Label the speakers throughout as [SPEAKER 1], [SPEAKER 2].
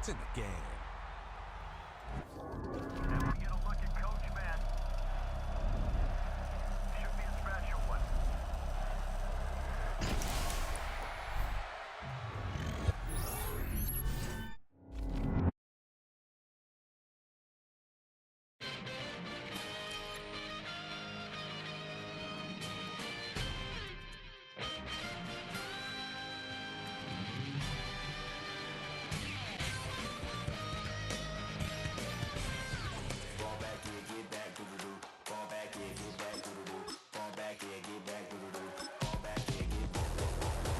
[SPEAKER 1] to the game.
[SPEAKER 2] And we get a look at Coach Man. Should be a special one.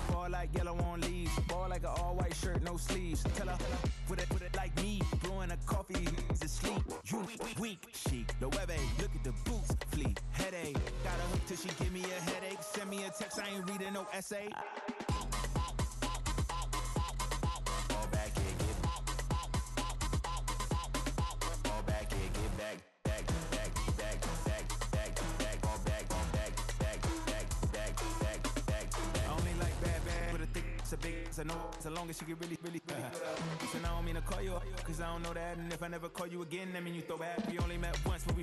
[SPEAKER 3] Ball like yellow on leaves, ball like an all-white shirt, no sleeves. Tell her, put it like me, blowing a coffee, he's asleep. You weak, chic, the web look at the boots, fleet, headache. Got a hook till she give me a headache. Send me a text, I ain't reading no essay. Ball back here, get ball back here, get back. It's a big, it's a no, so long as she get really good. Listen, I don't mean to call you up, cause I don't know that. And if I never call you again, that mean you throw back. We only met once, but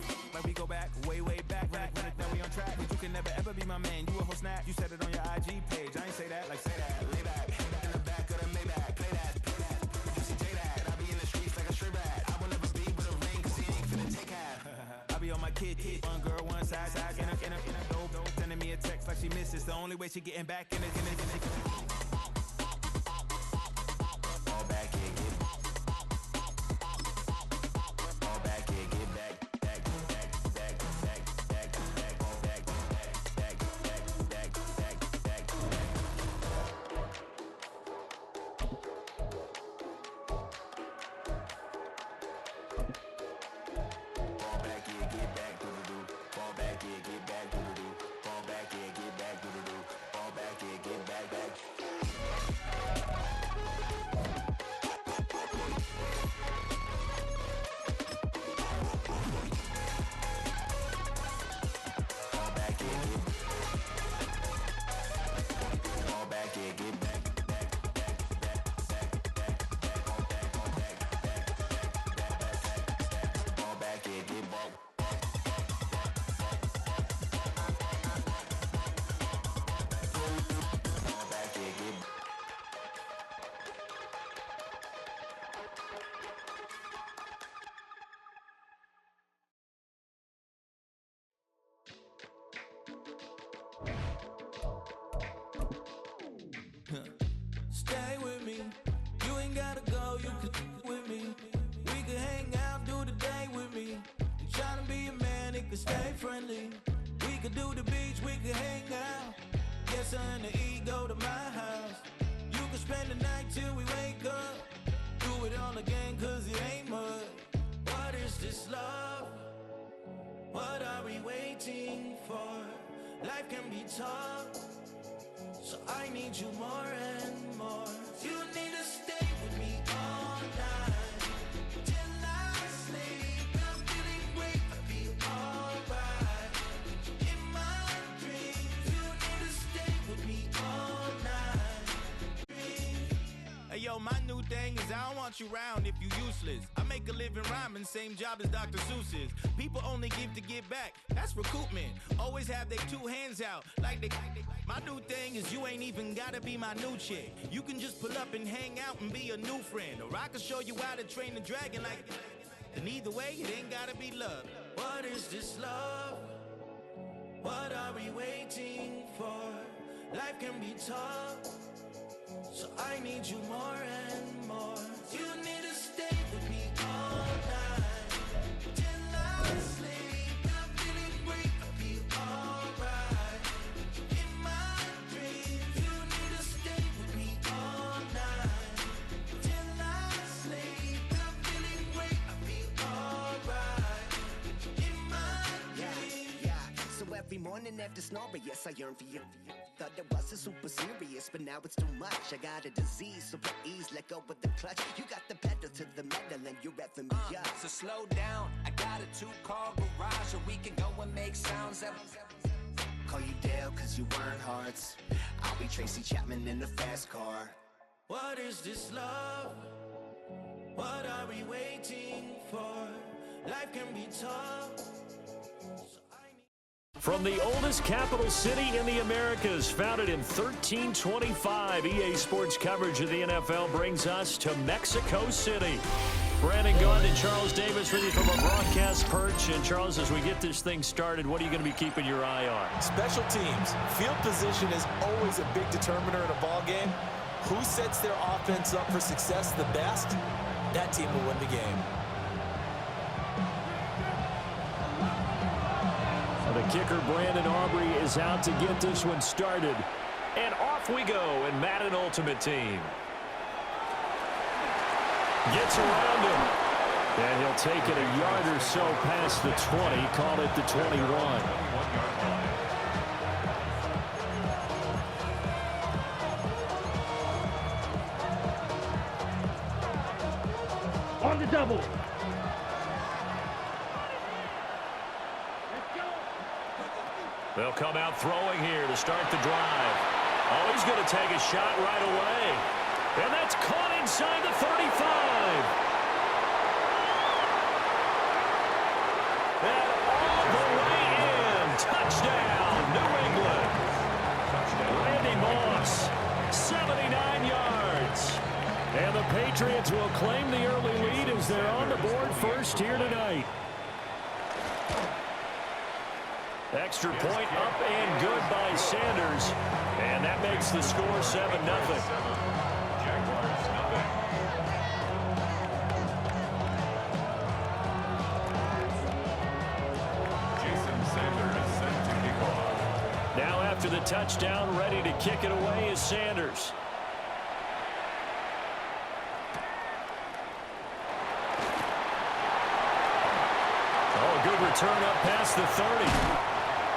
[SPEAKER 3] we go back, way back. When it, then we on track. But you can never ever be my man, you a whole snack. You said it on your IG page, I ain't say that, like say that. Lay back, in the back of the Maybach, play that. You see J that, I be in the streets like a stray rat. I will never be with a ring, cause he ain't finna take half. I be on my kid, one girl, one side, in a dope, sending me a text like she misses. The only way she getting back in it. Stay with me, you ain't gotta go, you can with me. We can hang out, do the day with me. You tryna be a man, it can stay friendly. We could do the beach, we can hang out. Get something to eat, go to my house. You can spend the night till we wake up. Do it all again, cause it ain't mud. What is this love? What are we waiting for? Life can be tough, so I need you more and more. You need to stay with me all night till I sleep. I'm feeling great, I'll be alright. In my dreams, you need to stay with me all night. Hey yo, my new thing is I don't want you round if you useless. I make a living rhyming, same job as Dr. Seuss's. People only give to give back, that's recoupment. Always have their two hands out, like they. My new thing is you ain't even gotta be my new chick. You can just pull up and hang out and be a new friend. Or I can show you how to train the dragon like. And either way, it ain't gotta be love. What is this love? What are we waiting for? Life can be tough, so I need you more and more. You need to stay with me all night till I sleep. I'm feeling great, I'll be alright. In my dreams, you need to stay with me all night till I sleep. I'm feeling great, I'll be alright. In my dreams.
[SPEAKER 4] Yeah. So every morning after snoring, yes, I yearn for you. Thought it wasn't super serious, but now it's too much. I got a disease, so please let go with the clutch. You got the pedal to the metal and you're revving me up.
[SPEAKER 5] So slow down, I got a 2-car garage, or we can go and make sounds that.
[SPEAKER 4] Call you Dale cause you weren't hearts. I'll be Tracy Chapman in a fast car.
[SPEAKER 3] What is this love? What are we waiting for? Life can be tough.
[SPEAKER 1] From the oldest capital city in the Americas, founded in 1325, EA Sports coverage of the NFL brings us to Mexico City. Brandon Gaudin and Charles Davis with you from a broadcast perch. And Charles, as we get this thing started, what are you going to be keeping your eye on?
[SPEAKER 6] Special teams. Field position is always a big determiner in a ball game. Who sets their offense up for success the best? That team will win the game.
[SPEAKER 1] The kicker, Brandon Aubrey, is out to get this one started. And off we go in Madden Ultimate Team. Gets around him. And he'll take it a yard or so past the 20. Call it the 21.
[SPEAKER 2] On the double.
[SPEAKER 1] They'll come out throwing here to start the drive. Oh, he's going to take a shot right away. And that's caught inside the 35. And all the way in. Touchdown, New England. Randy Moss, 79 yards. And the Patriots will claim the early lead as they're on the board first here tonight. Extra point up and good by Sanders. And that makes the score 7-0.
[SPEAKER 7] Jaguars, nothing. Jason Sanders set to kick off.
[SPEAKER 1] Now after the touchdown, ready to kick it away is Sanders. Oh, good return up past the 30.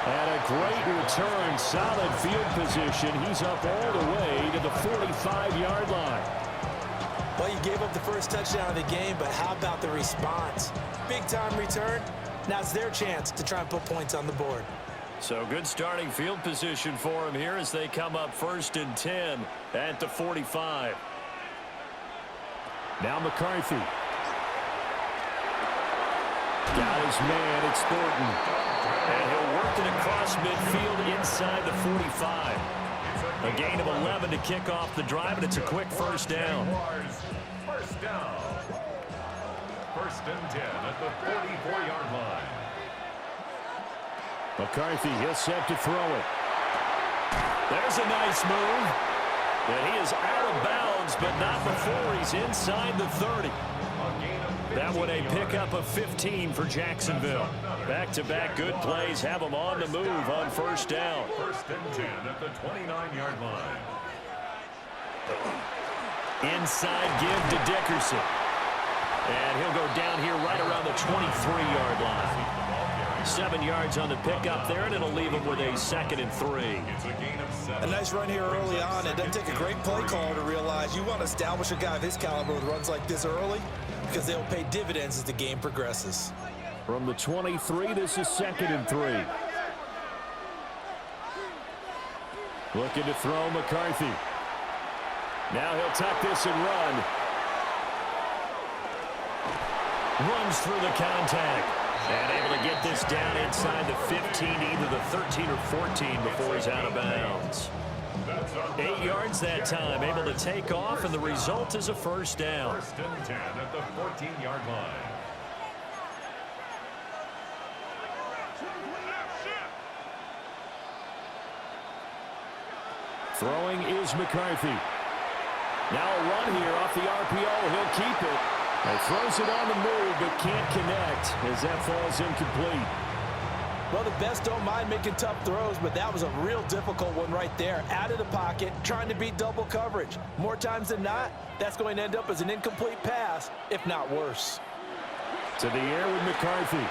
[SPEAKER 1] And a great return, solid field position. He's up all the way to the 45-yard line.
[SPEAKER 6] Well, you gave up the first touchdown of the game, but how about the response? Big-time return. Now it's their chance to try and put points on the board.
[SPEAKER 1] So good starting field position for him here as they come up 1st and 10 at the 45. Now McCarthy. Got his man, it's Thornton. And he'll work it across midfield inside the 45. A gain of 11 to kick off the drive, and it's a quick first down.
[SPEAKER 7] First down. 1st and 10 at the 44-yard line.
[SPEAKER 1] McCarthy, he'll set to throw it. There's a nice move. And he is out of bounds, but not before he's inside the 30. That one a pickup of 15 for Jacksonville. Back-to-back good plays have them on the move on first down.
[SPEAKER 7] 1st and 10 at the 29-yard line.
[SPEAKER 1] Inside give to Dickerson. And he'll go down here right around the 23-yard line. 7 yards on the pickup there, and it'll leave him with a 2nd and 3.
[SPEAKER 7] It's a gain of 7.
[SPEAKER 6] A nice run here early on. It doesn't take a great play caller to realize you want to establish a guy of his caliber with runs like this early, because they'll pay dividends as the game progresses.
[SPEAKER 1] From the 23, this is 2nd and 3. Looking to throw McCarthy. Now he'll tuck this and run. Runs through the contact. And able to get this down inside the 15, either the 13 or 14 before he's out of bounds. 8 yards that time, able to take off, and the result is a first down.
[SPEAKER 7] 1st and 10 at the 14-yard line.
[SPEAKER 1] Throwing is McCarthy. Now a run here off the RPO. He'll keep it. And throws it on the move, but can't connect as that falls incomplete.
[SPEAKER 6] Well, the best don't mind making tough throws, but that was a real difficult one right there. Out of the pocket, trying to beat double coverage. More times than not, that's going to end up as an incomplete pass, if not worse.
[SPEAKER 1] To the air with McCarthy.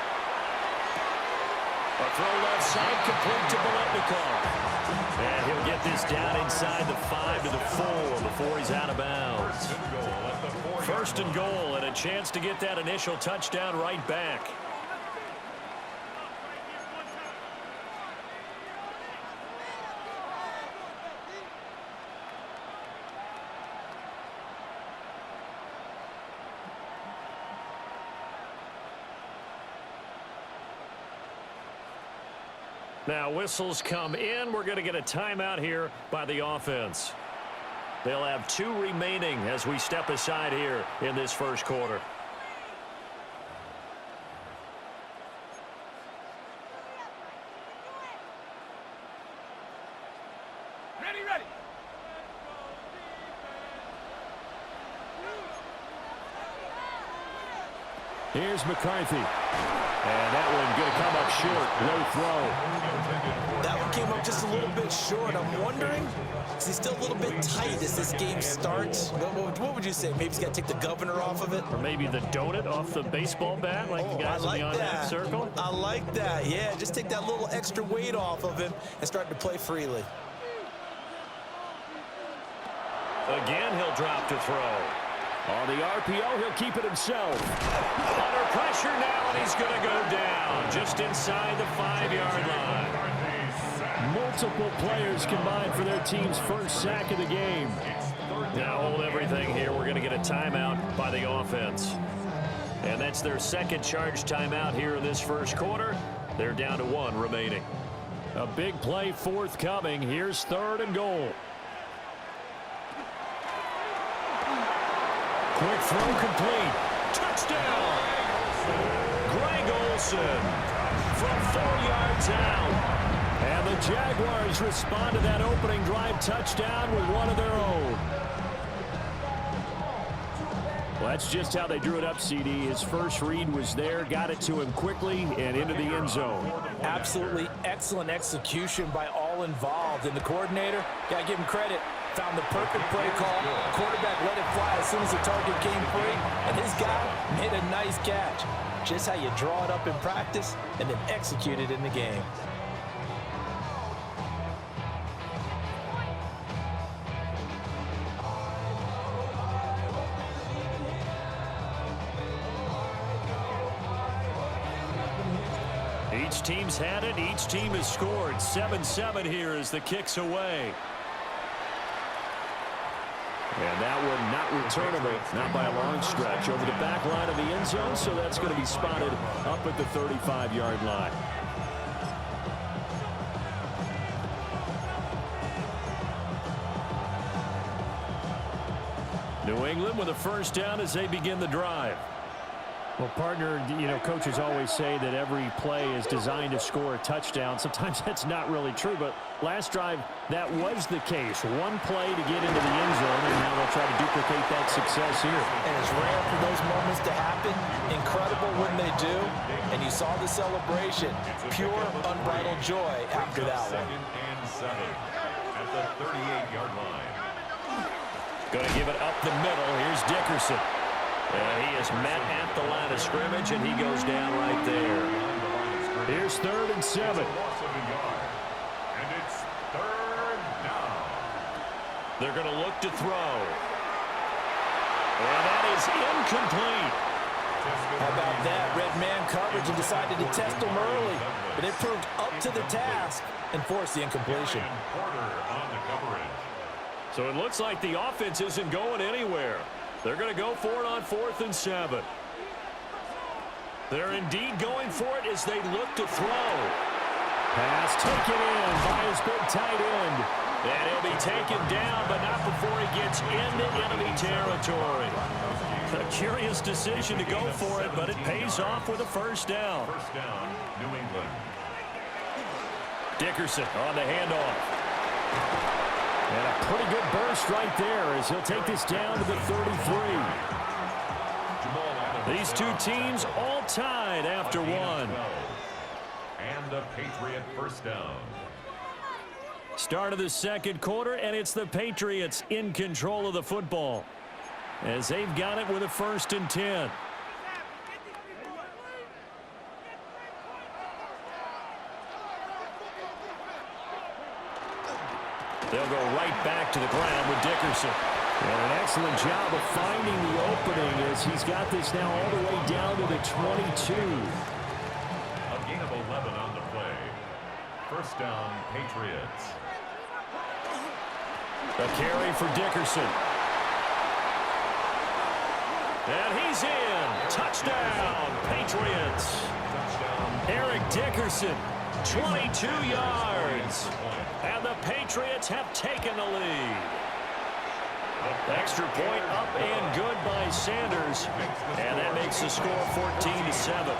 [SPEAKER 1] A throw left side, complete to Biletnikoff. And he'll get this down inside the 5 to the 4 before he's out of bounds. 1st and goal, and a chance to get that initial touchdown right back. Now whistles come in. We're going to get a timeout here by the offense. They'll have 2 remaining as we step aside here in this first quarter.
[SPEAKER 2] Ready.
[SPEAKER 1] Here's McCarthy. And that one going to come up short. Low throw.
[SPEAKER 6] That one came up just a little bit short. I'm wondering, is he still a little bit tight as this game starts? What would you say? Maybe he's got to take the governor off of it?
[SPEAKER 1] Or maybe the donut off the baseball bat like the guys in the on-half circle?
[SPEAKER 6] I like that. Yeah, just take that little extra weight off of him and start to play freely.
[SPEAKER 1] Again, he'll drop to throw. On the RPO, he'll keep it himself. Under pressure now, and he's going to go down just inside the 5-yard line. Multiple players combined for their team's first sack of the game. Now hold everything here. We're going to get a timeout by the offense. And that's their second charge timeout here in this first quarter. They're down to 1 remaining. A big play forthcoming. Here's 3rd and goal. Quick throw complete. Touchdown! Greg Olsen from 4 yards out. And the Jaguars respond to that opening drive touchdown with one of their own. Well, that's just how they drew it up, CD. His first read was there, got it to him quickly, and into the end zone.
[SPEAKER 6] Absolutely excellent execution by all involved. And the coordinator, got to give him credit, found the perfect play call. Quarterback let it fly as soon as the target came free, and his guy made a nice catch. Just how you draw it up in practice and then execute it in the game.
[SPEAKER 1] Each team's had it. Each team has scored. 7-7 here as the kick's away. And that one not returnable, not by a long stretch, over the back line of the end zone, so that's going to be spotted up at the 35-yard line. New England with a first down as they begin the drive. Well, partner, you know, coaches always say that every play is designed to score a touchdown. Sometimes that's not really true, but last drive, that was the case. One play to get into the end zone, and now they'll try to duplicate that success here.
[SPEAKER 6] And it's rare for those moments to happen. Incredible when they do. And you saw the celebration. Pure, unbridled joy after that one.
[SPEAKER 7] 2nd and 7 at the 38-yard line.
[SPEAKER 1] Going to give it up the middle. Here's Dickerson. And he is met at the line of scrimmage, and he goes down right there. Here's 3rd and 7.
[SPEAKER 7] And it's 3rd down.
[SPEAKER 1] They're going to look to throw. And that is incomplete.
[SPEAKER 6] How about that? Red man coverage and decided to test them early. But it proved up to the task and forced the incompletion.
[SPEAKER 7] Porter on the coverage.
[SPEAKER 1] So it looks like the offense isn't going anywhere. They're going to go for it on 4th and 7. They're indeed going for it as they look to throw. Pass taken in by his big tight end. And he'll be taken down, but not before he gets into enemy territory. A curious decision to go for it, but it pays off with a first down.
[SPEAKER 7] First down, New England.
[SPEAKER 1] Dickerson on the handoff. And a pretty good burst right there as he'll take this down to the 33. These two teams all tied after one.
[SPEAKER 7] And a Patriot first down.
[SPEAKER 1] Start of the second quarter, and it's the Patriots in control of the football as they've got it with a 1st and 10. They'll go right back to the ground with Dickerson. And an excellent job of finding the opening as he's got this now all the way down to the 22.
[SPEAKER 7] A gain of 11 on the play. First down, Patriots.
[SPEAKER 1] A carry for Dickerson. And he's in. Touchdown, Patriots.
[SPEAKER 7] Touchdown.
[SPEAKER 1] Eric Dickerson 22 yards. And the Patriots have taken the lead. Extra point up and good by Sanders. And that makes the score 14-7.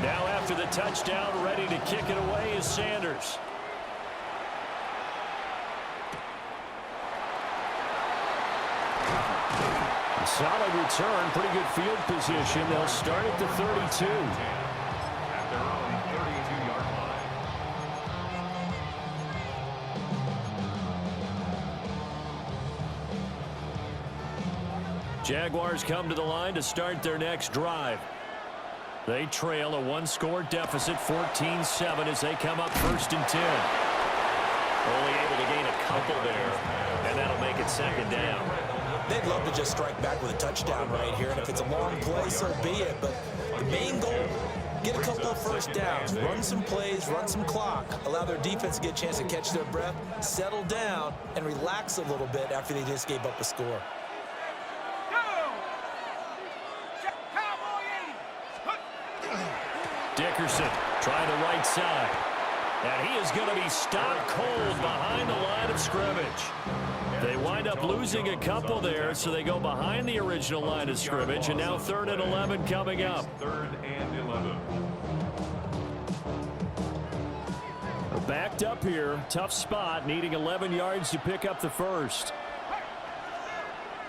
[SPEAKER 1] Now after the touchdown, ready to kick it away is Sanders. Solid return, pretty good field position. They'll start at the 32.
[SPEAKER 7] At their own 32-yard line.
[SPEAKER 1] Jaguars come to the line to start their next drive. They trail a one-score deficit, 14-7, as they come up 1st and 10. Only able to gain a couple there, and that'll make it 2nd down.
[SPEAKER 6] They'd love to just strike back with a touchdown right here, and if it's a long play, so be it. But the main goal, get a couple of first downs, run some plays, run some clock, allow their defense to get a chance to catch their breath, settle down, and relax a little bit after they just gave up a score.
[SPEAKER 1] Dickerson trying the right side. And he is going to be stopped cold behind the line of scrimmage. They wind up losing a couple there, so they go behind the original line of scrimmage, and now 3rd and 11 coming up.
[SPEAKER 7] 3rd and 11.
[SPEAKER 1] Backed up here, tough spot, needing 11 yards to pick up the first.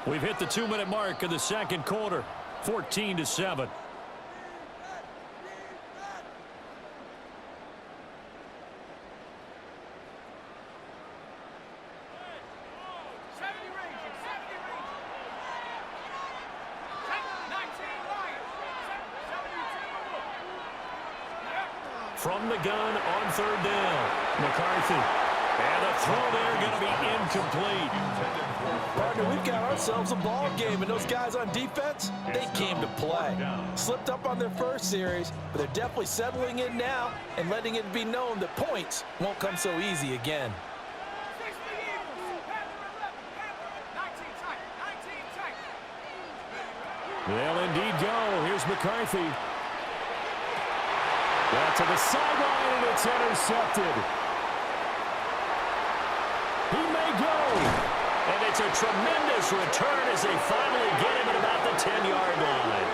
[SPEAKER 1] We've hit the 2-minute mark of the 2nd quarter, 14-7. From the gun on 3rd down, McCarthy. And the throw there going to be incomplete.
[SPEAKER 6] Partner, we've got ourselves a ball game, and those guys on defense, they came to play. Slipped up on their first series, but they're definitely settling in now and letting it be known that points won't come so easy again.
[SPEAKER 1] They'll indeed go. Here's McCarthy. Back to the sideline, and it's intercepted. He may go. And it's a tremendous return as they finally get him at about the 10-yard line.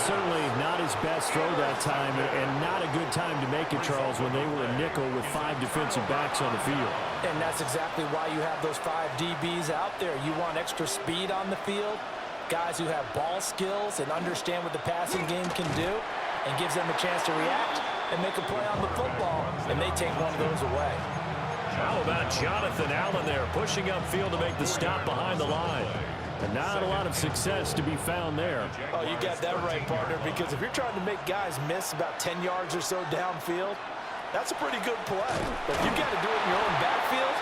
[SPEAKER 1] Certainly not his best throw that time, and not a good time to make it, Charles, when they were a nickel with 5 defensive backs on the field.
[SPEAKER 6] And that's exactly why you have those 5 DBs out there. You want extra speed on the field, guys who have ball skills and understand what the passing game can do, and gives them a chance to react and make a play on the football, and they take one of those away.
[SPEAKER 1] How about Jonathan Allen there, pushing upfield to make the stop behind the line? And not a lot of success to be found there.
[SPEAKER 6] Oh, you got that right, partner, because if you're trying to make guys miss about 10 yards or so downfield, that's a pretty good play. But if you've got to do it in your own backfield,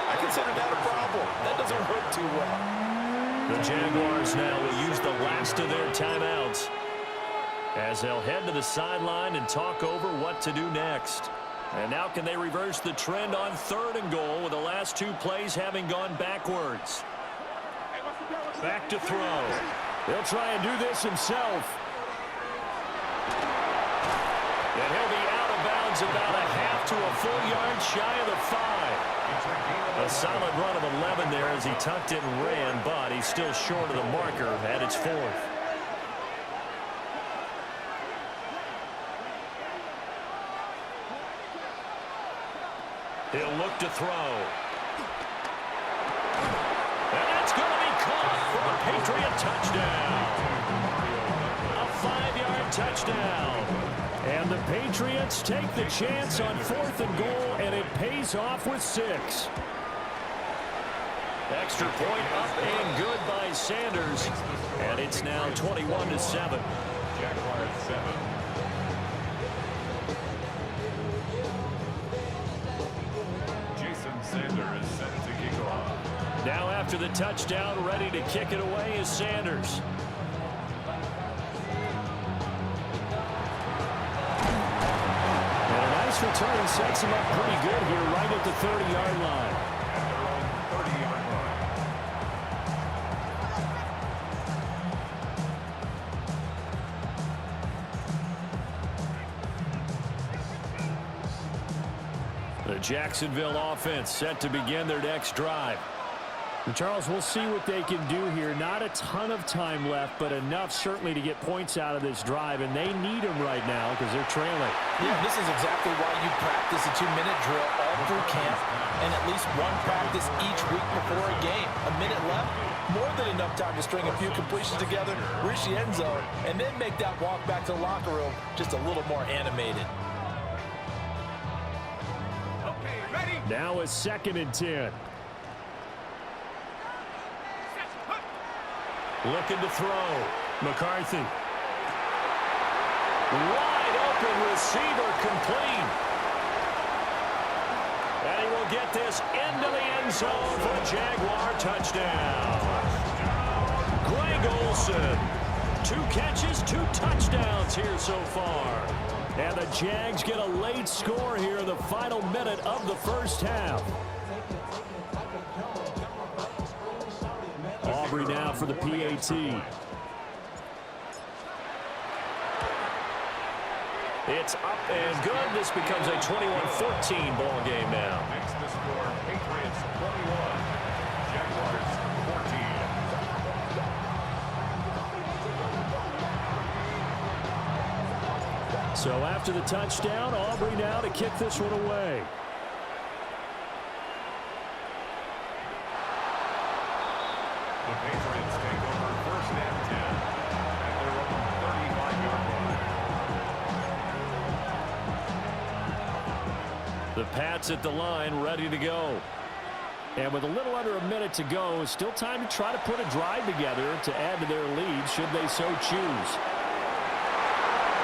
[SPEAKER 6] I consider that a problem. That doesn't work too well.
[SPEAKER 1] The Jaguars now will use the last of their timeouts as they'll head to the sideline and talk over what to do next. And now can they reverse the trend on 3rd and goal with the last 2 plays having gone backwards? Back to throw. He'll try and do this himself. And he'll be out of bounds about a half to a full yard shy of the 5. A solid run of 11 there as he tucked it and ran, but he's still short of the marker at its 4th. He'll look to throw. And that's going to be caught for a Patriot touchdown. A 5-yard touchdown. And the Patriots take the chance on 4th and goal, and it pays off with 6. Extra point up and good by Sanders. And it's now 21-7.
[SPEAKER 7] Jaguars 7. Sanders set to kick off.
[SPEAKER 1] Now after the touchdown, ready to kick it away is Sanders. And a nice return sets him up pretty good here right at the 30-yard line.
[SPEAKER 7] At their own 30-yard line.
[SPEAKER 1] The Jacksonville offense set to begin their next drive.
[SPEAKER 2] And Charles, we'll see what they can do here. Not a ton of time left, but enough certainly to get points out of this drive, and they need them right now because they're trailing.
[SPEAKER 6] Yeah, this is exactly why you practice a 2-minute drill all through camp and at least one practice each week before a game. A minute left, more than enough time to string a few completions together, reach the end zone, and then make that walk back to the locker room just a little more animated.
[SPEAKER 2] Now a 2nd and 10.
[SPEAKER 1] Looking to throw. McCarthy. Wide open receiver, complete. And he will get this into the end zone for a Jaguar touchdown. Greg Olsen. 2 catches, 2 touchdowns here so far.
[SPEAKER 2] And the Jags get a late score here in the final minute of the first half. Aubrey now for the PAT.
[SPEAKER 1] It's up and good. This becomes a 21-14 ball game now.
[SPEAKER 7] Makes the score Patriots 21, Jaguars 14.
[SPEAKER 2] So after the touchdown, Aubrey now to kick this one away.
[SPEAKER 7] The Patriots take over 1st and 10 at their own 35-yard line.
[SPEAKER 1] The Pats at the line, ready to go.
[SPEAKER 2] And with a little under a minute to go, still time to try to put a drive together to add to their lead should they so choose.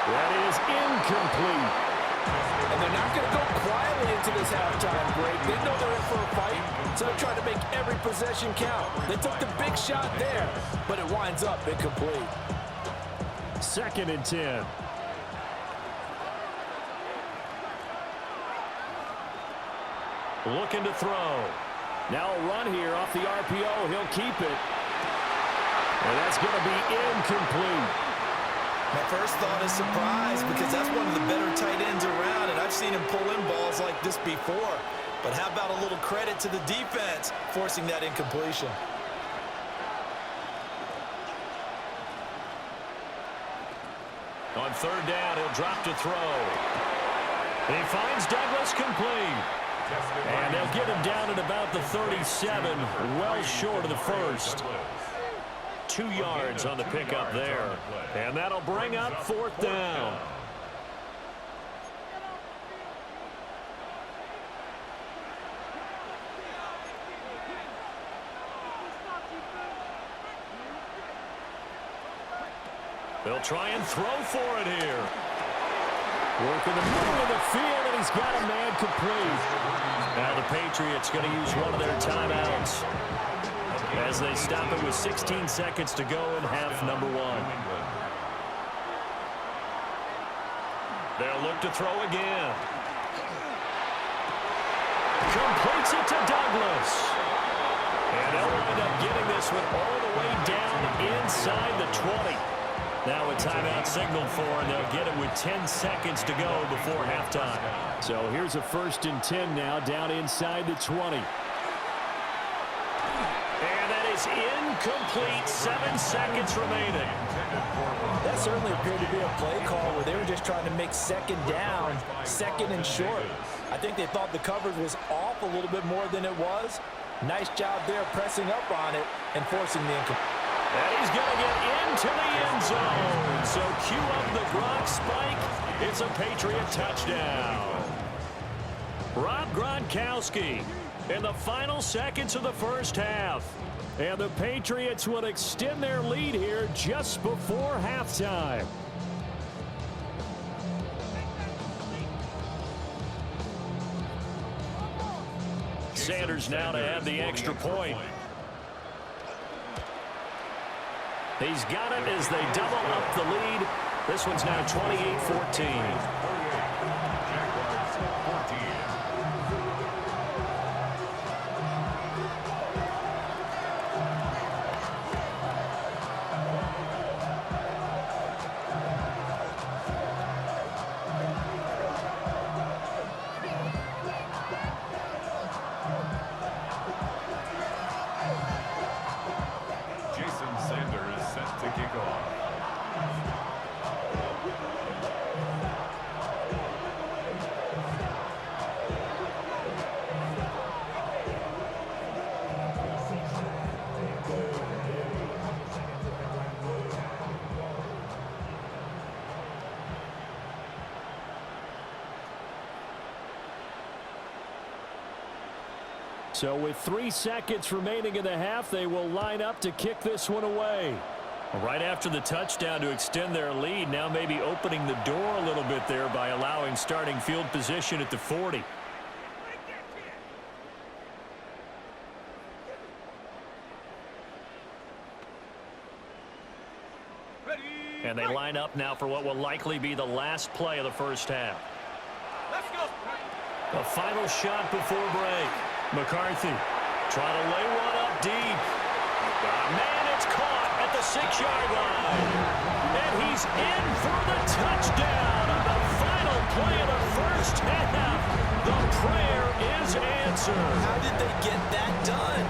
[SPEAKER 2] That is incomplete.
[SPEAKER 6] And they're not going to go quietly into this halftime break. They know they're in for a fight, so they're trying to make every possession count. They took the big shot there, but it winds up incomplete.
[SPEAKER 2] 2nd and 10.
[SPEAKER 1] Looking to throw.
[SPEAKER 2] Now a run here off the RPO. He'll keep it. And that's going to be incomplete.
[SPEAKER 6] My first thought is surprise because that's one of the better tight ends around, and I've seen him pull in balls like this before. But how about a little credit to the defense forcing that incompletion?
[SPEAKER 1] On 3rd down, he'll drop to throw. He finds Douglas complete. And they'll get him down at about the 37, well short of the first. 2 yards on the pickup there. And that'll bring up 4th down. They'll try and throw for it here.
[SPEAKER 2] Work in the middle of the field, and he's got a man complete.
[SPEAKER 1] Now the Patriots going to use one of their timeouts as they stop it with 16 seconds to go in half number 1. They'll look to throw again. Completes it to Douglas. And they'll wind up getting this one all the way down inside the 20. Now a timeout signaled for, and they'll get it with 10 seconds to go before halftime.
[SPEAKER 2] So here's a 1st and 10 now, down inside the 20.
[SPEAKER 1] And that is incomplete. 7 seconds remaining.
[SPEAKER 6] That certainly appeared to be a play call where they were just trying to make 2nd down, 2nd and short. I think they thought the coverage was off a little bit more than it was. Nice job there pressing up on it and forcing the incomplete.
[SPEAKER 1] And he's going to get into the end zone. So cue up the Gronk spike. It's a Patriot touchdown. Rob Gronkowski in the final seconds of the first half.
[SPEAKER 2] And the Patriots will extend their lead here just before halftime.
[SPEAKER 1] Sanders now to have the extra point. He's got it as they double up the lead. This one's now 28-14.
[SPEAKER 2] So with 3 seconds remaining in the half, they will line up to kick this one away. Right after the touchdown to extend their lead, now maybe opening the door a little bit there by allowing starting field position at the 40. And they line up now for what will likely be the last play of the first half.
[SPEAKER 7] Let's go.
[SPEAKER 2] The final shot before break. McCarthy trying to lay one up deep. Man, it's caught at the 6-yard line. And he's in for the touchdown on the final play of the first half. The prayer is answered.
[SPEAKER 6] How did they get that done?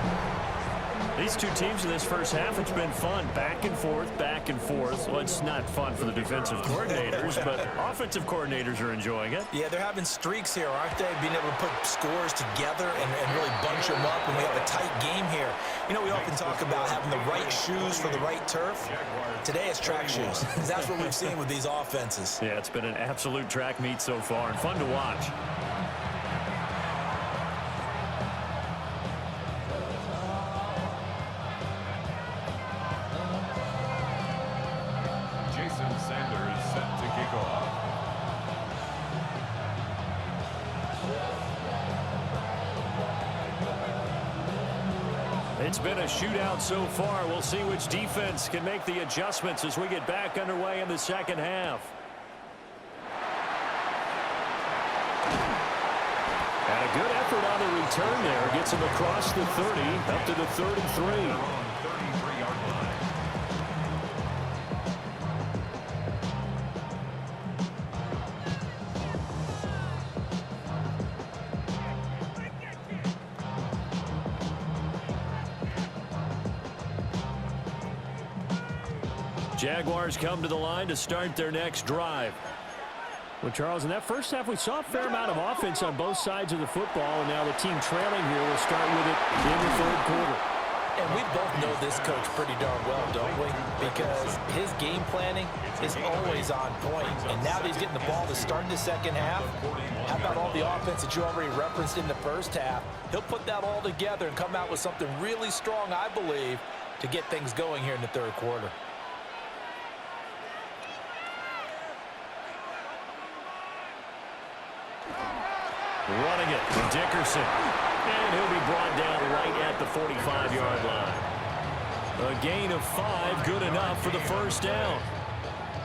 [SPEAKER 2] These two teams in this first half, it's been fun. Back and forth, back and forth. Well, it's not fun for the defensive coordinators, but offensive coordinators are enjoying it.
[SPEAKER 6] Yeah, they're having streaks here, aren't they? Being able to put scores together and really bunch them up when we have a tight game here. You know, we often talk about having the right shoes for the right turf. Today it's track shoes. That's what we've seen with these offenses.
[SPEAKER 2] Yeah, it's been an absolute track meet so far and fun to watch. It's been a shootout so far. We'll see which defense can make the adjustments as we get back underway in the second half. And a good effort on the return there. Gets him across the 30, up to the 33. Jaguars come to the line to start their next drive. Well, Charles, in that first half, we saw a fair amount of offense on both sides of the football, and now the team trailing here will start with it in the third quarter.
[SPEAKER 6] And we both know this coach pretty darn well, don't we? Because his game planning is always on point. And now that he's getting the ball to start the second half, how about all the offense that you already referenced in the first half? He'll put that all together and come out with something really strong, I believe, to get things going here in the third quarter.
[SPEAKER 2] Running it from Dickerson. And he'll be brought down right at the 45-yard line. A gain of 5, good enough for the first down.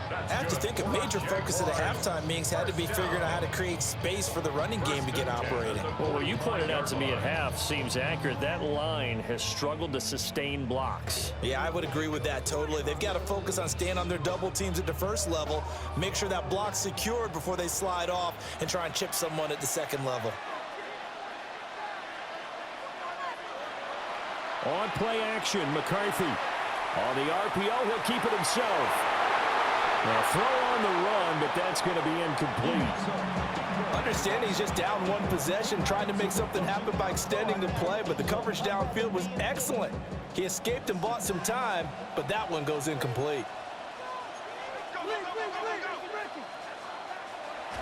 [SPEAKER 6] I have to think a major focus of the halftime meetings had to be figuring out how to create space for the running game to get operating.
[SPEAKER 2] Well, what you pointed out to me at half seems accurate. That line has struggled to sustain blocks.
[SPEAKER 6] Yeah, I would agree with that totally. They've got to focus on staying on their double teams at the first level, make sure that block's secured before they slide off and try and chip someone at the second level.
[SPEAKER 2] On play action, McCarthy. On the RPO, he'll keep it himself. Now throw on the run, but that's going to be incomplete.
[SPEAKER 6] Understanding he's just down one possession, trying to make something happen by extending the play, but the coverage downfield was excellent. He escaped and bought some time, but that one goes incomplete.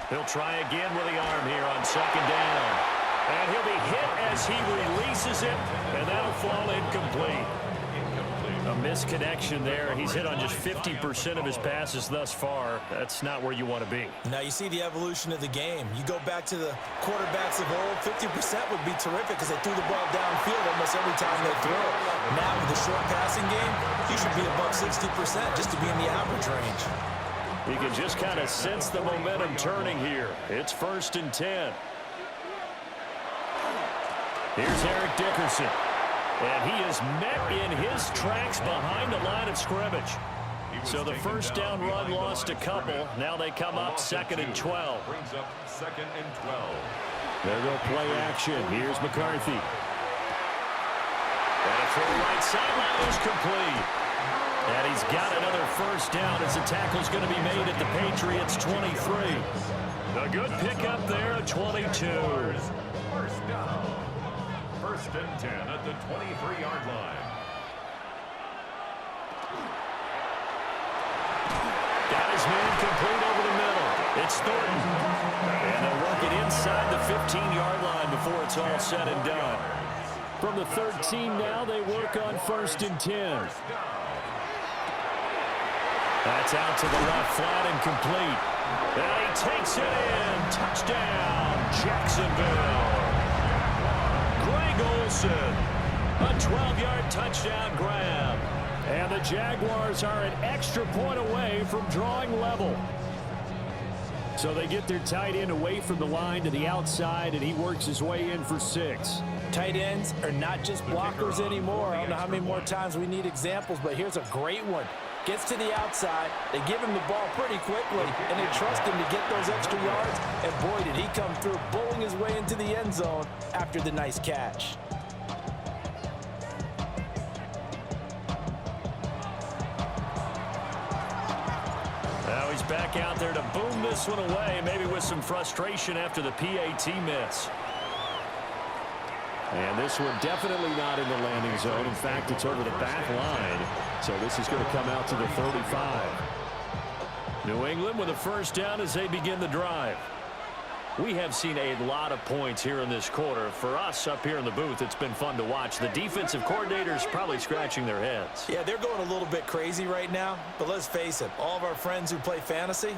[SPEAKER 2] He'll try again with the arm here on second down. And he'll be hit as he releases it, and that'll fall incomplete. A misconnection there. He's hit on just 50% of his passes thus far. That's not where you want to be.
[SPEAKER 6] Now you see the evolution of the game. You go back to the quarterbacks of old, 50% would be terrific because they threw the ball downfield almost every time they threw it. Now with the short passing game, you should be above 60% just to be in the average range.
[SPEAKER 2] You can just kind of sense the momentum turning here. It's 1st and 10. Here's Eric Dickerson. And he is met in his tracks behind the line of scrimmage. So the first down run lost a couple. Now they come up 2nd and 12.
[SPEAKER 7] Brings up 2nd and 12.
[SPEAKER 2] There go play action. Here's McCarthy. And a throw right sideline is complete. And he's got another first down as the tackle's going to be made at the Patriots' 23. A good pickup there at 22.
[SPEAKER 7] First down. 1st and 10 at the 23-yard line.
[SPEAKER 2] Got his man complete over the middle. It's Thornton. And they'll work it inside the 15-yard line before it's all said and done. From the 13 now, they work on 1st and 10. That's out to the left, flat and complete. And he takes it in. Touchdown, Jacksonville. Greg Olsen, a 12-yard touchdown grab. And the Jaguars are an extra point away from drawing level. So they get their tight end away from the line to the outside, and he works his way in for 6.
[SPEAKER 6] Tight ends are not just blockers anymore. I don't know how many more times we need examples, but here's a great one. Gets to the outside, they give him the ball pretty quickly, and they trust him to get those extra yards, and boy, did he come through, bowling his way into the end zone after the nice catch.
[SPEAKER 2] Now he's back out there to boom this one away, maybe with some frustration after the PAT miss. And this one definitely not in the landing zone. In fact, it's over the back line. So this is going to come out to the 35. New England with a first down as they begin the drive. We have seen a lot of points here in this quarter. For us up here in the booth, it's been fun to watch. The defensive coordinators probably scratching their heads.
[SPEAKER 6] Yeah, they're going a little bit crazy right now. But let's face it, all of our friends who play fantasy,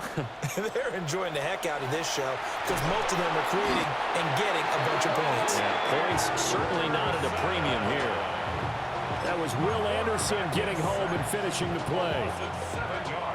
[SPEAKER 6] they're enjoying the heck out of this show because most of them are creating and getting a bunch of points.
[SPEAKER 2] Yeah, points certainly not at a premium here. That was Will Anderson getting home and finishing the play.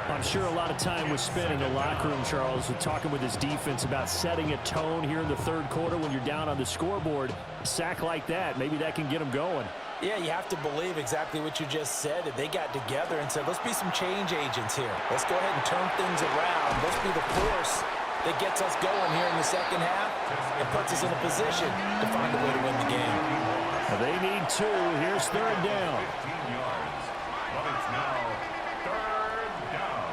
[SPEAKER 2] I'm sure a lot of time was spent in the locker room, Charles, with talking with his defense about setting a tone here in the third quarter when you're down on the scoreboard. A sack like that, maybe that can get them going.
[SPEAKER 6] Yeah, you have to believe exactly what you just said. That they got together and said, let's be some change agents here. Let's go ahead and turn things around. Let's be the force that gets us going here in the second half and puts us in a position to find a way to win the game.
[SPEAKER 2] They need 2. Here's 3rd down.
[SPEAKER 7] 15 yards. But it's now 3rd down.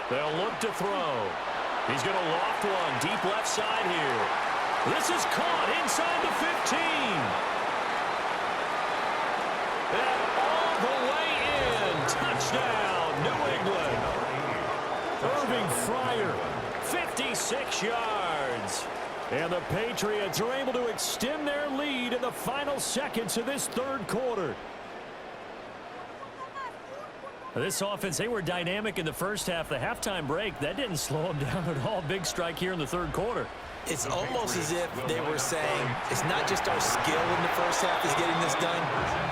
[SPEAKER 2] They'll look to throw. He's going to loft one deep left side here. This is caught inside the 15. And all the way in. Touchdown, New England. Irving Fryer, 56 yards. And the Patriots are able to extend their lead in the final seconds of this third quarter. This offense, they were dynamic in the first half. The halftime break, that didn't slow them down at all. Big strike here in the third quarter.
[SPEAKER 6] It's almost as if they were saying, it's not just our skill in the first half is getting this done,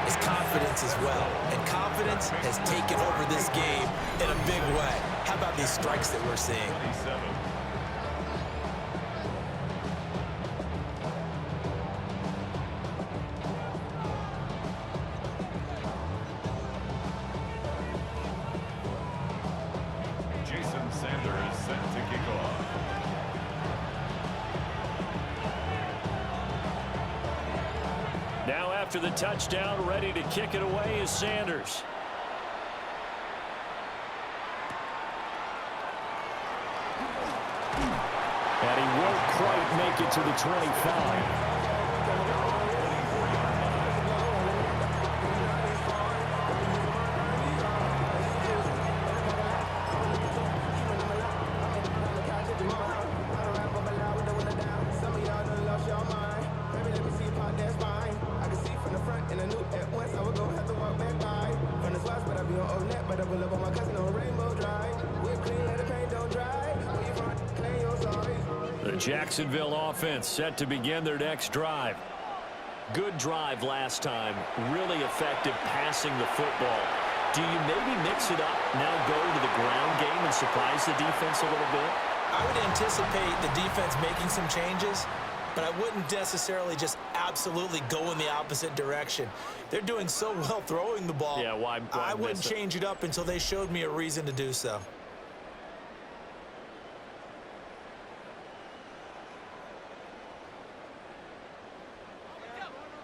[SPEAKER 6] it's confidence as well. And confidence has taken over this game in a big way. How about these strikes that we're seeing?
[SPEAKER 7] Jason Sanders set to kick off.
[SPEAKER 2] Now after the touchdown, ready to kick it away is Sanders. And he won't quite make it to the 25. The Jacksonville offense set to begin their next drive. Good drive last time. Really effective passing the football. Do you maybe mix it up, now go to the ground game and surprise the defense a little bit?
[SPEAKER 6] I would anticipate the defense making some changes, but I wouldn't necessarily just absolutely go in the opposite direction. They're doing so well throwing the ball.
[SPEAKER 2] Yeah, why
[SPEAKER 6] I wouldn't change it up until they showed me a reason to do so.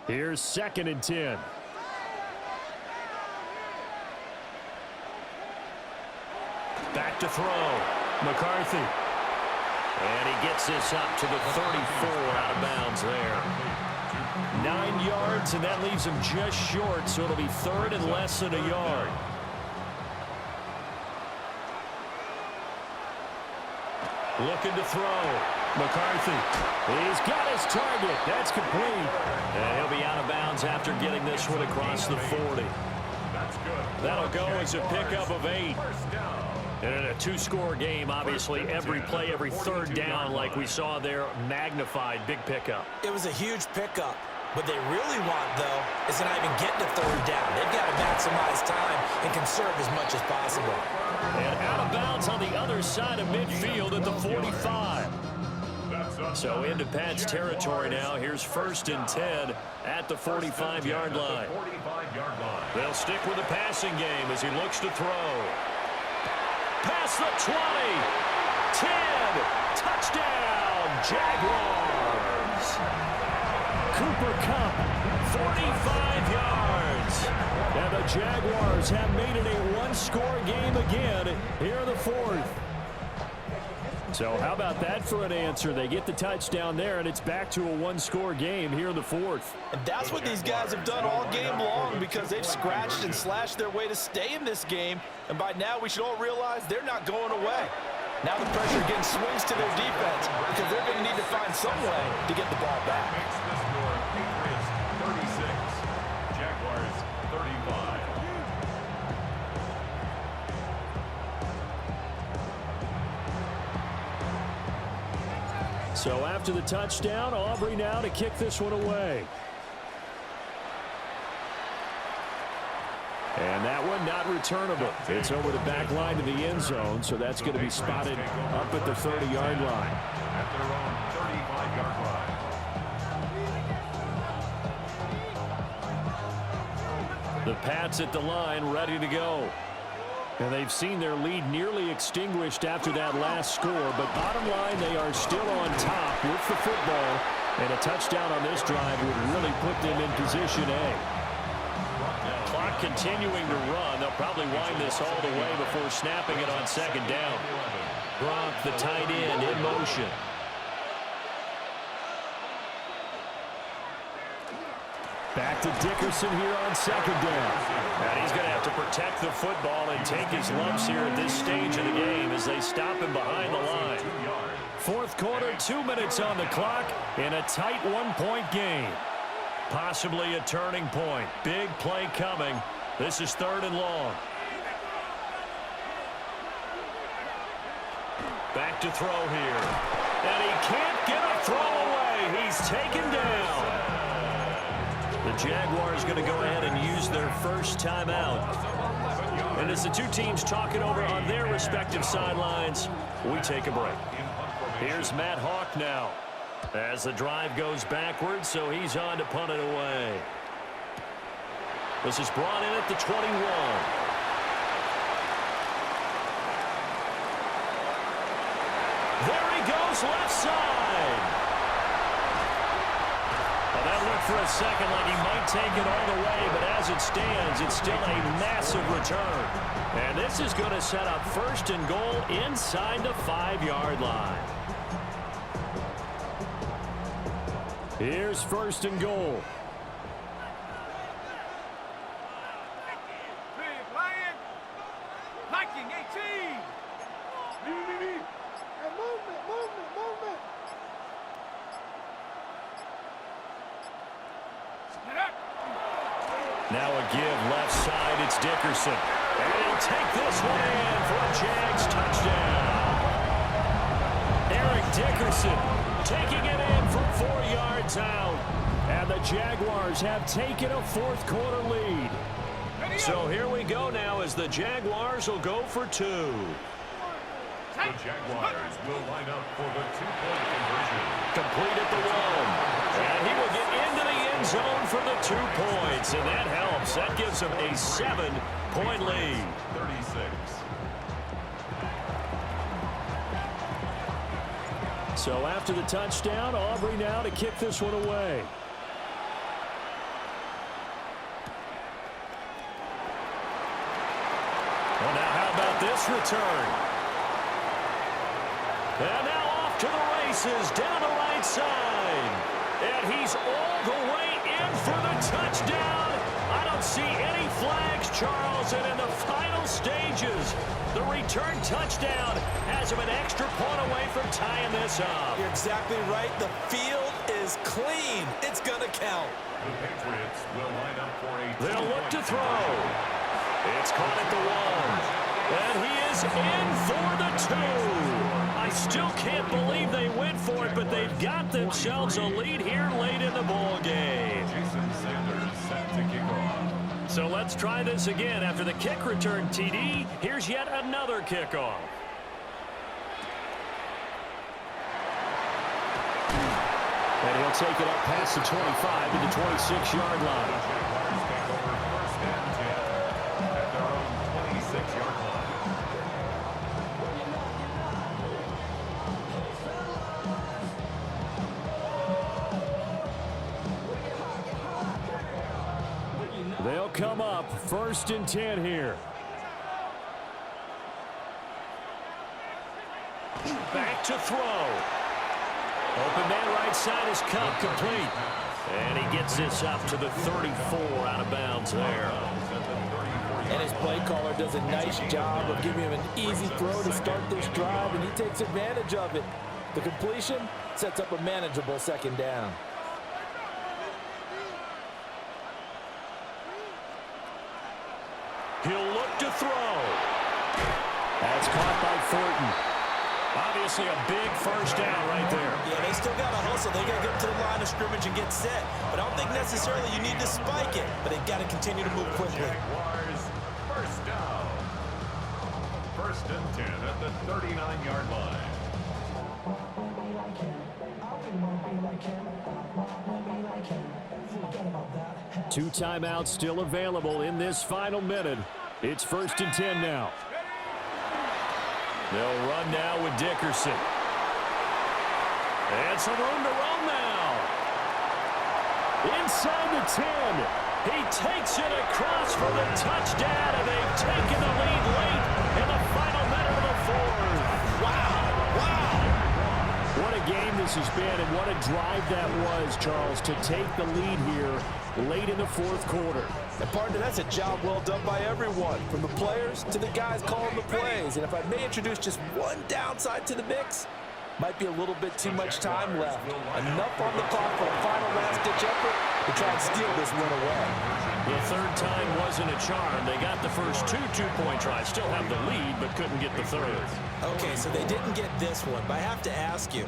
[SPEAKER 2] Here's 2nd and 10. Back to throw. McCarthy. And he gets this up to the 34 out of bounds there. 9 yards, and that leaves him just short, so it'll be third and less than a yard. Looking to throw. McCarthy. He's got his target. That's complete. And he'll be out of bounds after getting this one across the 40. That'll go as a pickup of 8. And in a two-score game, obviously, every play, every third down, like we saw there, magnified, big pickup.
[SPEAKER 6] It was a huge pickup. What they really want, though, is to not even get to third down. They've got to maximize time and conserve as much as possible.
[SPEAKER 2] And out of bounds on the other side of midfield at the 45. So into Pat's territory now. Here's 1st and 10 at the 45-yard line. They'll stick with the passing game as he looks to throw. Past the 20. 10. Touchdown, Jaguars. Cooper Kupp, 45 yards. And the Jaguars have made it a one-score game again here in the 4th. So how about that for an answer? They get the touchdown there, and it's back to a one-score game here in the 4th.
[SPEAKER 6] And that's what these guys have done all game long, because they've scratched and slashed their way to stay in this game. And by now, we should all realize they're not going away. Now the pressure again swings to their defense, because they're going to need to find some way to get the ball back.
[SPEAKER 7] Patriots 36, Jaguars 35.
[SPEAKER 2] So after the touchdown, Aubrey now to kick this one away. And that one not returnable. It's over the back line to the end zone, so that's going to be spotted up at the 30-yard line.
[SPEAKER 7] At their own 35-yard line.
[SPEAKER 2] The Pats at the line, ready to go. And they've seen their lead nearly extinguished after that last score, but bottom line, they are still on top with the football, and a touchdown on this drive would really put them in position A. Clock continuing to run. They'll probably wind this all the way before snapping it on 2nd down. Gronk, the tight end, in motion. Back to Dickerson here on 2nd down. And he's going to have to protect the football and take his lumps here at this stage of the game as they stop him behind the line. 4th quarter, 2 minutes on the clock in a tight one-point game. Possibly a turning point. Big play coming. This is 3rd and long. Back to throw here. And he can't get a throw away. He's taken down. The Jaguars going to go ahead and use their first timeout. And as the two teams talk it over on their respective sidelines, we take a break. Here's Matt Hawk now as the drive goes backwards, so he's on to punt it away. This is brought in at the 21. There he goes, left side. Well, that looked for a second like he might take it all the way, but as it stands, it's still a massive return. And this is going to set up 1st and goal inside the 5-yard line. Here's 1st and goal.
[SPEAKER 8] Liking 18. And movement.
[SPEAKER 2] Now a give left side. It's Dickerson. And he'll take this one in for a Jags touchdown. Eric Dickerson taking it in from 4 yards out. And the Jaguars have taken a 4th quarter lead. So here we go now as the Jaguars will go for 2.
[SPEAKER 7] The Jaguars will line up for the 2-point conversion.
[SPEAKER 2] Complete at the 1. And he will get into the end zone for the 2 points. And that helps. That gives him a 7-point lead.
[SPEAKER 7] 36.
[SPEAKER 2] So after the touchdown, Aubrey now to kick this one away. Well, now how about this return? And now off to the races down the right side. And he's all the way in for the touchdown. I don't see any flags, Charles. And in the final stages, the return touchdown has him an extra point away from tying this up.
[SPEAKER 6] You're exactly right. The field is clean. It's going to count.
[SPEAKER 7] The Patriots will line up for a
[SPEAKER 2] They'll look to throw. It's caught at the 1. And he is in for the 2. I still can't believe they went for it, but they've got themselves a lead here late in the ball game.
[SPEAKER 7] Jason Sanders set to kick off.
[SPEAKER 2] So let's try this again. After the kick return, TD, here's yet another kickoff. And he'll take it up past the 25 to the 26-yard line.
[SPEAKER 7] Jaguars take over first and 10 at their own 26-yard line.
[SPEAKER 2] They'll come up first and 10 here. Back to throw. Open man right side is cut, complete. And he gets this up to the 34 out of bounds there.
[SPEAKER 6] And his play caller does a nice job of giving him an easy throw to start this drive, and he takes advantage of it. The completion sets up a manageable second down.
[SPEAKER 2] He'll look to throw. That's caught by Thornton. Obviously a big first down right there.
[SPEAKER 6] Yeah, they still got to hustle. They got to get to the line of scrimmage and get set. But I don't think necessarily you need to spike it. But they've got to continue to move quickly.
[SPEAKER 7] Jaguars first down. First and 10 at the 39-yard line.
[SPEAKER 2] Two timeouts still available in this final minute. It's first and 10 now. They'll run now with Dickerson. And some room to run now. Inside the 10. He takes it across for the touchdown, and they've taken the lead late in the final minute of the fourth. Wow. What a game this has been, and what a drive that was, Charles, to take the lead here late in the fourth quarter.
[SPEAKER 6] And partner, that's a job well done by everyone, from the players to the guys calling the plays. And if I may introduce just one downside to the mix, might be a little bit too much time left. Enough on the clock for a final last-ditch effort to try and steal this one away.
[SPEAKER 2] The third time wasn't a charm. They got the first two-point tries. Still have the lead, but couldn't get the third.
[SPEAKER 6] Okay, so they didn't get this one, but I have to ask you,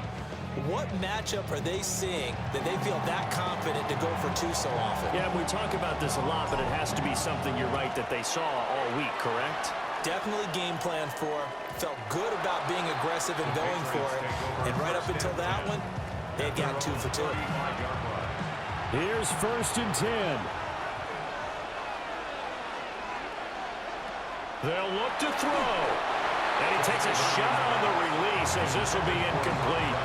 [SPEAKER 6] what matchup are they seeing that they feel that confident to go for two so often?
[SPEAKER 2] Yeah, we talk about this a lot, but it has to be something, you're right, that they saw all week, correct?
[SPEAKER 6] Definitely game plan for. Felt good about being aggressive and going for it. And right up until that one, they had got 2 for 2.
[SPEAKER 2] Here's first and 10. They'll look to throw. And he takes a shot on the release as this will be incomplete.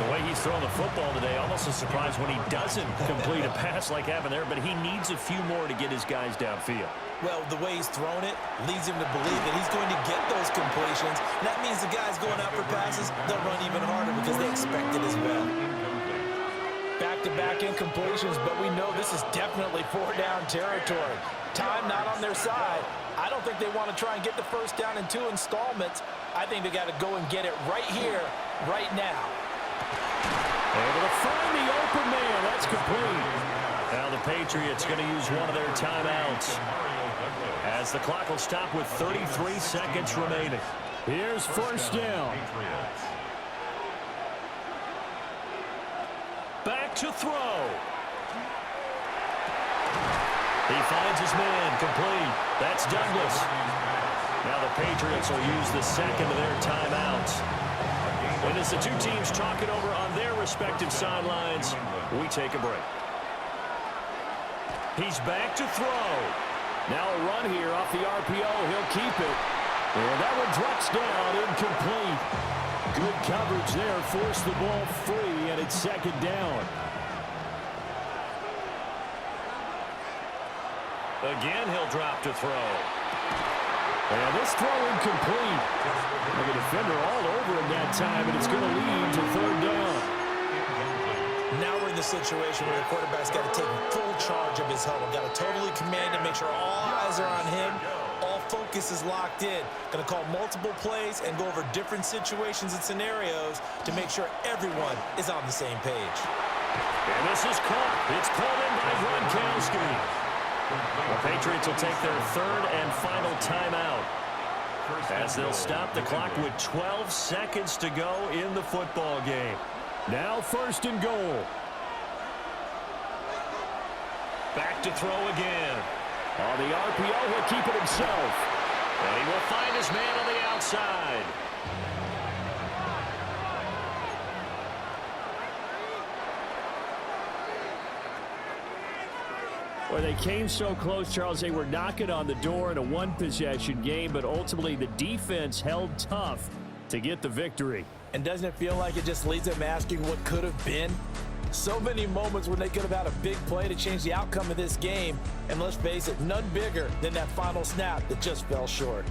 [SPEAKER 2] The way he's throwing the football today, almost a surprise when he doesn't complete a pass like happened there, but he needs a few more to get his guys downfield.
[SPEAKER 6] Well, the way he's thrown it leads him to believe that he's going to get those completions. And that means the guys going out for passes, they'll run even harder because they expect it as well. Back-to-back incompletions, but we know this is definitely 4-down territory. Time not on their side. I don't think they want to try and get the first down in 2 installments. I think they got to go and get it right here, right now.
[SPEAKER 2] Able to find the open man. That's complete. Now the Patriots going to use one of their timeouts as the clock will stop with 33 seconds remaining. Here's first down. Back to throw. He finds his man, complete. That's Douglas. Now the Patriots will use the second of their timeouts. And as the two teams talk it over on their respective sidelines, we take a break. He's back to throw. Now a run here off the RPO. He'll keep it. And that one drops down, incomplete. Good coverage there. Forced the ball free, and it's second down. Again, he'll drop to throw. And this throw incomplete. And the defender all over him that time, and it's going to lead to third down.
[SPEAKER 6] Now we're in the situation where the quarterback's got to take full charge of his huddle. Got to totally command it, make sure all eyes are on him. All focus is locked in. Going to call multiple plays and go over different situations and scenarios to make sure everyone is on the same page.
[SPEAKER 2] And this is caught. It's pulled in by Gronkowski. The Patriots will take their third and final timeout, as they'll stop the clock with 12 seconds to go in the football game. Now 1st and goal. Back to throw again. On the RPO, he'll keep it himself. And he will find his man on the outside. Well, they came so close, Charles. They were knocking on the door in a one-possession game, but ultimately the defense held tough to get the victory.
[SPEAKER 6] And doesn't it feel like it just leads them asking what could have been? So many moments when they could have had a big play to change the outcome of this game. And let's face it, none bigger than that final snap that just fell short.